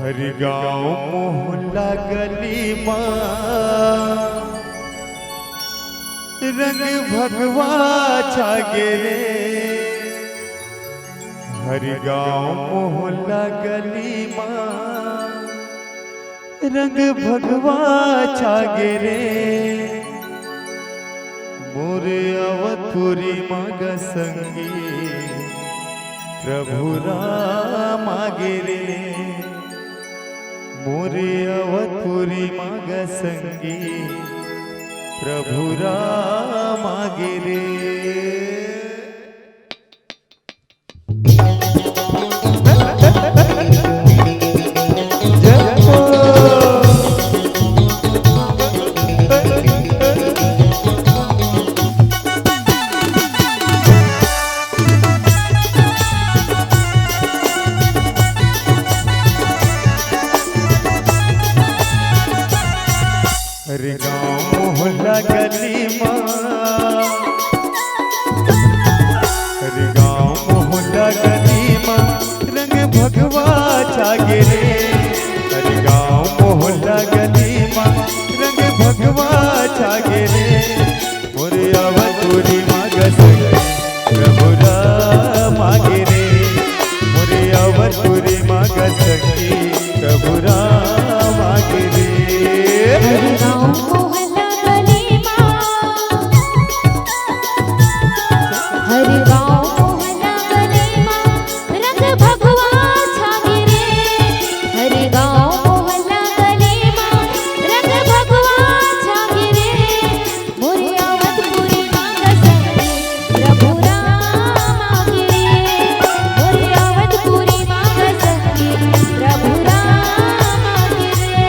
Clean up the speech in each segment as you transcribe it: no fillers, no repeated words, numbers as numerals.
हर गाँव मोहल्ला गली रंग भगवा छागे रे। हर गाँव मोहल्ला गली रंग भगवा छागे रे। मोरे अवतुरी माग संगी प्रभु राम आगे रे। मोरे अवतुरी माग संगी प्रभु राम आगे रे। हर गाँव मोहल्ला गली हर गाँव मोहल्ला गली रंग भगवा छागे रे। हर गाँव मोहल्ला गली रंग भगवा छागे रे। मोरे अवतुरी माग संगी प्रभु राम आगे रे। मोरे अवतुरी माग संगी प्रभु राम आगे रे। हर गाँव मोहल्ला गली हर गाँव मोहल्ला गली रंग भगवा छागे रे। हर गाँव मोहल्ला गली रंग भगवा छागे रे। मोरे अवतपुरी माग संगी प्रभु राम आगे रे। मोरे अवतपुरी माग संगी प्रभु राम आगे रे।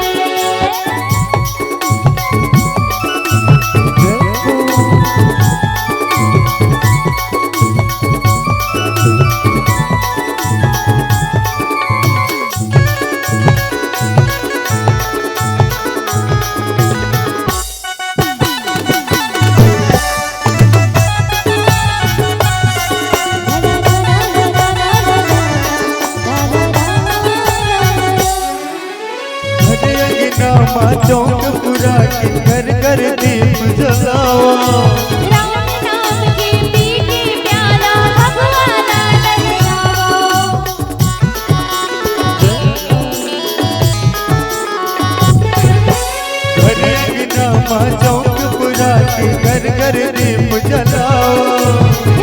चौक पूरा के घर घर दीप जलाओ। राम नाम के पी के प्याला भगवाना लहराओ। घर अंगना चौक पूरा के घर घर दीप जलाओ।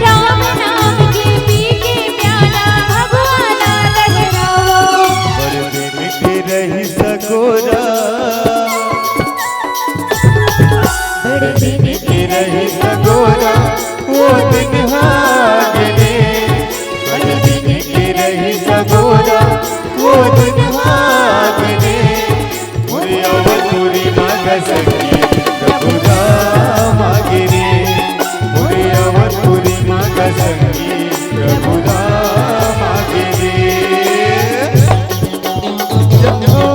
राम नाम के पी के प्याला भगवाना लहराओ। पर दिन के रही सगोरा बड़े दिन के रही सगोरा वो दिन हागे रे। बड़े दिन के रही सगोरा वो दिन हागे रे। मोरे अवतुरी माग संगी प्रभु राम आगे रे। मोरे अवतुरी माग संगी प्रभु राम आगे रे। जय हो।